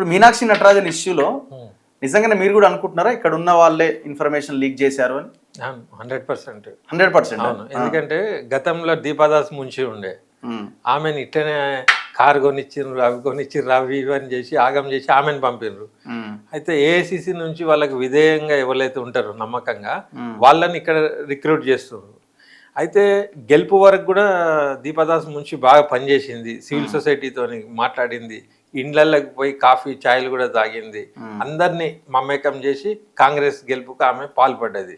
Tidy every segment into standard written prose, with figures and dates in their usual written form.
ఇప్పుడు మీనాక్షి నటరాజన్ ఇష్యూలో నిజంగానే మీరు కూడా అనుకుంటున్నారా ఇక్కడ ఉన్న వాళ్ళే ఇన్ఫర్మేషన్ లీక్ చేశారు అని? 100%. 100%. అవును, ఎందుకంటే గతంలో దీపాదాస్ ముంచి ఉండే ఆమెను ఇట్టనే కారు కొనిచ్చిండ్రు, అవి కొనిచ్చిండ్రు, అవి ఇవన్నీ చేసి ఆగం చేసి ఆమెను పంపిండ్రు. అయితే ఏఐసిసి నుంచి వాళ్ళకి విధేయంగా ఎవరైతే ఉంటారో నమ్మకంగా వాళ్ళని ఇక్కడ రిక్రూట్ చేస్తున్నారు. అయితే గెలుపు వరకు కూడా దీపాదాస్ ముంచి బాగా పనిచేసింది, సివిల్ సొసైటీతో మాట్లాడింది, ఇండ్లకి పోయి కాఫీ ఛాయలు కూడా తాగింది, అందరినీ మమేకం చేసి కాంగ్రెస్ గెలుపుకు ఆమె పాల్పడ్డది.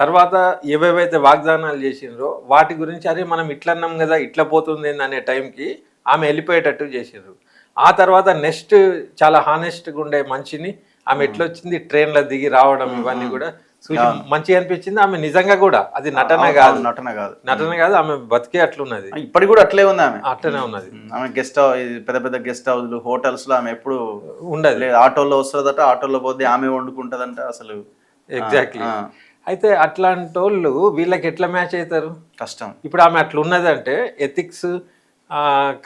తర్వాత ఏవేవైతే వాగ్దానాలు చేసిండ్రో వాటి గురించి అరే మనం ఇట్లా అన్నాం కదా ఇట్లా పోతుంది అనే టైంకి ఆమె వెళ్ళిపోయేటట్టు చేసిండ్రు. ఆ తర్వాత నెక్స్ట్ చాలా హానెస్ట్గా ఉండే మనిషిని ఆమె ఎట్లా వచ్చింది ట్రైన్లో దిగి రావడం ఇవన్నీ కూడా చూసి మంచిగా అనిపించింది. ఆమె నిజంగా కూడా అది నటన కాదు, ఆమె బతికే అట్లున్నది. ఇప్పటికి కూడా అట్లే ఉంది, ఆమె అట్లనే ఉన్నది. ఆమె గెస్ట్ హౌస్, పెద్ద పెద్ద గెస్ట్ హౌస్లు, హోటల్స్ లో ఆమె ఎప్పుడు ఉండదు. ఆటోలో వస్తుందట, ఆటోలో పోతే ఆమె వండుకుంటదంట అసలు. ఎగ్జాక్ట్లీ. అయితే అట్లాంటి వాళ్ళు వీళ్ళకి ఎట్లా మ్యాచ్ అవుతారు? కష్టం. ఇప్పుడు ఆమె అట్లా ఉన్నదంటే ఎథిక్స్,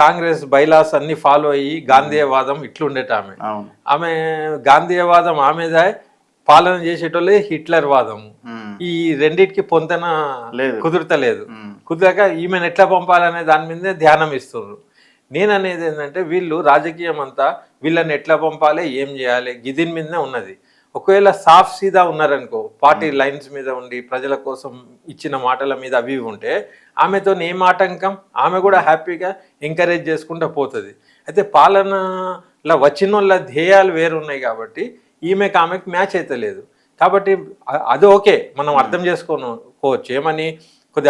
కాంగ్రెస్ బైలాస్ అన్ని ఫాలో అయ్యి గాంధీయవాదం ఇట్లుండేట ఆమె గాంధీయవాదం ఆమెదా, పాలన చేసేటోళ్ళే హిట్లర్ వాదము. ఈ రెండింటికి పొంతన కుదురతలేదు. కుదరక ఈమెను ఎట్లా పంపాలనే దాని మీదే ధ్యానం ఇస్తున్నారు. నేను అనేది ఏంటంటే వీళ్ళు రాజకీయం అంతా వీళ్ళని ఎట్లా పంపాలి, ఏం చేయాలి దీని మీదనే ఉన్నది. ఒకవేళ సాఫ్ సీదా ఉన్నారనుకో, పార్టీ లైన్స్ మీద ఉండి ప్రజల కోసం ఇచ్చిన మాటల మీద అవి ఉంటే ఆమెతో ఏం ఆటంకం, ఆమె కూడా హ్యాపీగా ఎంకరేజ్ చేసుకుంటూ పోతుంది. అయితే పాలనలో వచ్చిన వాళ్ళ ధ్యేయాలు వేరున్నాయి కాబట్టి ఆమెకు మ్యాచ్ అయితే లేదు. కాబట్టి అది ఓకే, మనం అర్థం చేసుకోవచ్చు. ఏమని కొద్ది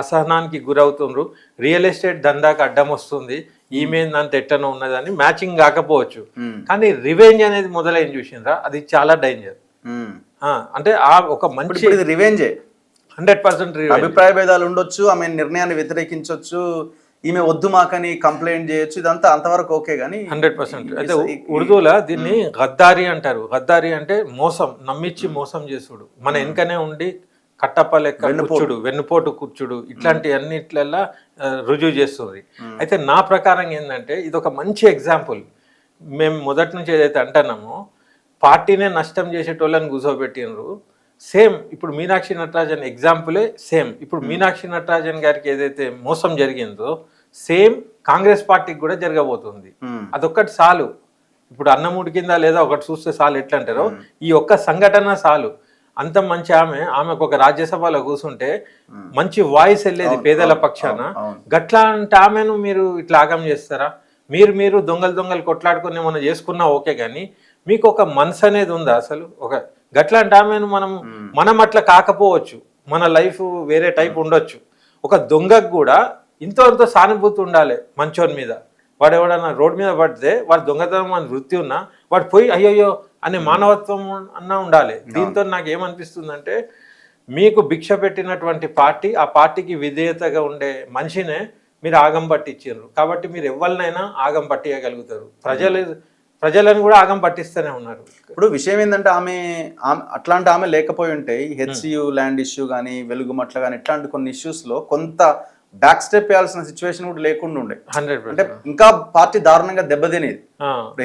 అసహనానికి గురవుతుండ్రు, రియల్ ఎస్టేట్ దందాకి అడ్డం వస్తుంది, ఈమె అంత ఎట్టనో ఉన్నదని మ్యాచింగ్ కాకపోవచ్చు. కానీ రివెంజ్ అనేది మొదలైన చూసిండ్రా, అది చాలా డేంజర్. అంటే ఆ ఒక మంచి రివెంజే 100%. అభిప్రాయ భేదాలు ఉండొచ్చు, ఆమె నిర్ణయాన్ని వ్యతిరేకించవచ్చు, ఈమె వద్దు మాకని కంప్లైంట్ చేయొచ్చు, ఇదంతా అంతవరకు ఓకే. కానీ 100%. అయితే ఉర్దూలో దీన్ని గద్దారి అంటారు. గద్దారి అంటే మోసం, నమ్మిచ్చి మోసం చేసుడు, మన వెనుకనే ఉండి కట్టప్ప లెక్క కూర్చుడు, వెన్నుపోటు కూర్చుడు, ఇట్లాంటి అన్నిట్లల్లా రుజువు చేస్తుంది. అయితే నా ప్రకారం ఏంటంటే ఇది ఒక మంచి ఎగ్జాంపుల్. మేము మొదటి నుంచి ఏదైతే అంటున్నామో పార్టీనే నష్టం చేసేటోళ్ళని కూర్చోబెట్టినరు. సేమ్ ఇప్పుడు మీనాక్షి నటరాజన్ ఎగ్జాంపులే సేమ్. ఇప్పుడు మీనాక్షి నటరాజన్ గారికి ఏదైతే మోసం జరిగిందో సేమ్ కాంగ్రెస్ పార్టీకి కూడా జరగబోతుంది. అదొక్కటి చాలు. ఇప్పుడు అన్నమూడి కింద లేదా ఒకటి చూస్తే చాలు ఎట్లా అంటారో ఈ ఒక్క సంఘటన చాలు. అంత మంచి ఆమెకు ఒక రాజ్యసభలో కూర్చుంటే మంచి వాయిస్ వెళ్ళేది పేదల పక్షాన. గట్లా అంటే ఆమెను మీరు ఇట్లా ఆగం చేస్తారా? మీరు దొంగలు కొట్లాడుకుని ఏమన్నా చేసుకున్నా ఓకే, కానీ మీకు ఒక మనసు అనేది ఉందా అసలు? ఒక గట్లా అంటే ఆమెను మనం అట్లా కాకపోవచ్చు, మన లైఫ్ వేరే టైప్ ఉండొచ్చు. ఒక దొంగకు కూడా ఇంతో సానుభూతి ఉండాలి మంచోని మీద. వాడు ఎవడన్నా రోడ్డు మీద పడితే వాడు దొంగతనం అని వృత్తి ఉన్నా వాడు పోయి అయ్యయ్యో అనే మానవత్వం అన్నా ఉండాలి. దీంతో నాకు ఏమనిపిస్తుందంటే మీకు భిక్ష పెట్టినటువంటి పార్టీ, ఆ పార్టీకి విధేయతగా ఉండే మనిషినే మీరు ఆగం పట్టించారు. కాబట్టి మీరు ఎవరినైనా ఆగం పట్టియగలుగుతారు. ప్రజలను కూడా ఆగం పట్టిస్తూనే ఉన్నారు. ఇప్పుడు విషయం ఏంటంటే ఆమె అట్లాంటి ఆమె లేకపోయి ఉంటే హెచ్సియు ల్యాండ్ ఇష్యూ కానీ, వెలుగుమట్ల కానీ ఇట్లాంటి కొన్ని ఇష్యూస్లో కొంత బ్యాక్ స్టెప్ వేయాల్సిన సిచ్యువేషన్ కూడా లేకుండా ఉండే. 100%. అంటే ఇంకా పార్టీ దారుణంగా దెబ్బతినేది.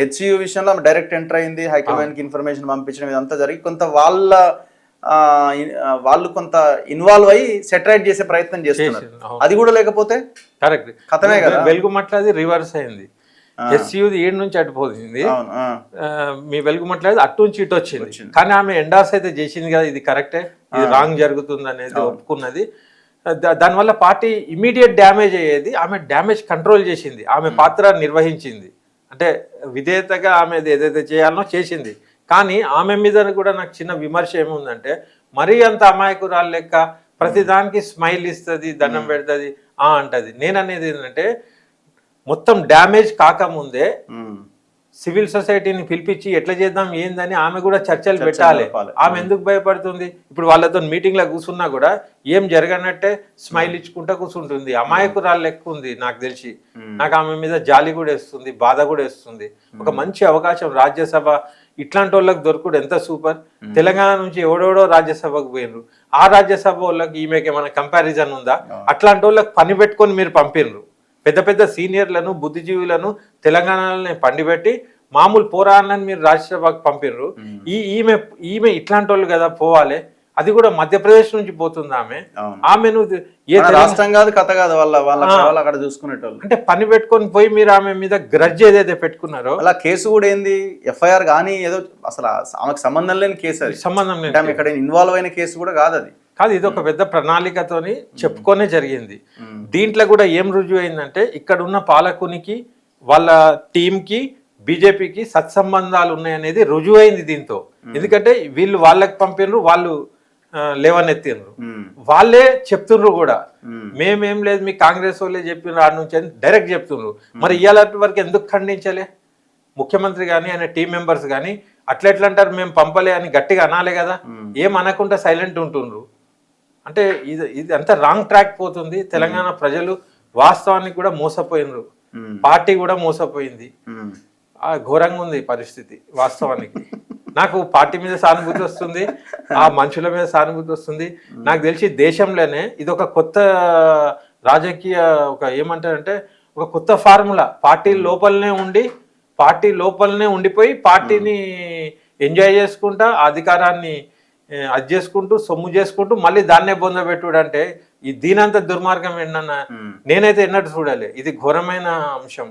హెచ్సియు విషయంలో ఆమె డైరెక్ట్ ఎంటర్ అయింది, హైకమాండ్ కి ఇన్ఫర్మేషన్ పంపించడం ఇదంతా జరిగి కొంత వాళ్ళు కొంత ఇన్వాల్వ్ అయ్యి సెటరైట్ చేసే ప్రయత్నం చేస్తున్నారు. అది కూడా లేకపోతే కరెక్ట్ కథమే కదా. వెలుగుమట్ల అది రివర్స్ అయింది. హెచ్సియుది ఏడు నుంచి అటుపోతుంది, మీ వెలుగుమట్లేదు అటు నుంచి ఇటు వచ్చింది. కానీ ఆమె ఎండాస్ అయితే చేసింది కదా, ఇది కరెక్టే, ఇది రాంగ్ జరుగుతుంది అనేది ఒప్పుకున్నది. దానివల్ల పార్టీ ఇమీడియట్ డ్యామేజ్ అయ్యేది. ఆమె డ్యామేజ్ కంట్రోల్ చేసింది, ఆమె పాత్ర నిర్వహించింది. అంటే విధేయతగా ఆమె ఏదైతే చేయాలనో చేసింది. కానీ ఆమె మీద కూడా నాకు చిన్న విమర్శ ఏముందంటే మరీ అంత అమాయకురాలు లెక్క ప్రతిదానికి స్మైల్ ఇస్తుంది, దండం పెడుతుంది అంటది. నేను అనేది ఏంటంటే మొత్తం డ్యామేజ్ కాకముందే సివిల్ సొసైటీని పిలిపించి ఎట్లా చేద్దాం ఏందని ఆమె కూడా చర్చలు పెట్టాలి. ఆమె ఎందుకు భయపడుతుంది? ఇప్పుడు వాళ్ళతో మీటింగ్ లో కూర్చున్నా కూడా ఏం జరగనట్టే స్మైల్ ఇచ్చుకుంటా కూర్చుంటుంది. అమాయకురాలు లెక్క ఉంది నాకు తెలిసి. నాకు ఆమె మీద జాలి కూడా వేస్తుంది, బాధ కూడా వేస్తుంది. ఒక మంచి అవకాశం రాజ్యసభ ఇట్లాంటి వాళ్ళకి దొరకడు ఎంత సూపర్. తెలంగాణ నుంచి ఎవడెవడో రాజ్యసభకు పోయినరు. ఆ రాజ్యసభ వాళ్ళకి ఈమెకి ఏమైనా కంపారిజన్ ఉందా? అట్లాంటి వాళ్ళకి పని పెట్టుకొని మీరు పంపినరు. పెద్ద పెద్ద సీనియర్లను, బుద్ధిజీవులను తెలంగాణలోనే పండిపెట్టి మామూలు పోరాన్నని మీరు రాజ్యసభకు పంపిర్రు, ఈమె ఇట్లాంటి వాళ్ళు కదా పోవాలి, అది కూడా మధ్యప్రదేశ్ నుంచి పోతుంది ఆమె. ఆమెను రాష్ట్రం కాదు కథ కాదు, వాళ్ళ అక్కడ చూసుకునేటోళ్ళు అంటే పని పెట్టుకొని పోయి మీరు ఆమె మీద గ్రడ్జ్ ఏదైతే పెట్టుకున్నారో అలా కేసు కూడా ఏంది ఎఫ్ఐఆర్ కానీ ఏదో అసలు ఆమెకు సంబంధం లేని కేసు, అది సంబంధం లేదు, ఆమె ఇక్కడ ఇన్వాల్వ్ అయిన కేసు కూడా కాదు అది. కాదు, ఇది ఒక పెద్ద ప్రణాళికతోని చెప్పుకొనే జరిగింది. దీంట్లో కూడా ఏం రుజువు అయిందంటే ఇక్కడ ఉన్న పాలకునికి వాళ్ళ టీంకి బీజేపీకి సత్సంబంధాలు ఉన్నాయనేది రుజువు అయింది దీంతో. ఎందుకంటే వీళ్ళు వాళ్ళకి పంపినరు, వాళ్ళు లేవనెత్తిండ్రు, వాళ్ళే చెప్తుండ్రు కూడా మేమేం లేదు మీ కాంగ్రెస్ వాళ్ళే చెప్పిన ఆడ నుంచి అని డైరెక్ట్ చెప్తుండ్రు. మరి ఇవాళ వరకు ఎందుకు ఖండించలే ముఖ్యమంత్రి కానీ ఆయన టీం మెంబర్స్ కానీ? అట్లా అంటారు మేము పంపలే అని గట్టిగా అనాలే కదా, ఏం అనకుండా సైలెంట్ ఉంటుండ్రు. అంటే ఇది అంతా రాంగ్ ట్రాక్ పోతుంది. తెలంగాణ ప్రజలు వాస్తవానికి కూడా మోసపోయినరు, పార్టీ కూడా మోసపోయింది. ఘోరంగా ఉంది పరిస్థితి వాస్తవానికి. నాకు పార్టీ మీద సానుభూతి వస్తుంది, ఆ మనుషుల మీద సానుభూతి వస్తుంది. నాకు తెలిసి దేశంలోనే ఇది ఒక కొత్త రాజకీయ ఏమంటారంటే ఒక కొత్త ఫార్ములా. పార్టీ లోపలనే ఉండిపోయి పార్టీని ఎంజాయ్ చేసుకుంటా, అధికారాన్ని అది చేసుకుంటూ సొమ్ము చేసుకుంటూ మళ్ళీ దాన్నే బొందబెట్టుడు అంటే దీనంత దుర్మార్గం ఏంటన్నా నేనైతే ఎన్నట్టు చూడాలి. ఇది ఘోరమైన అంశం.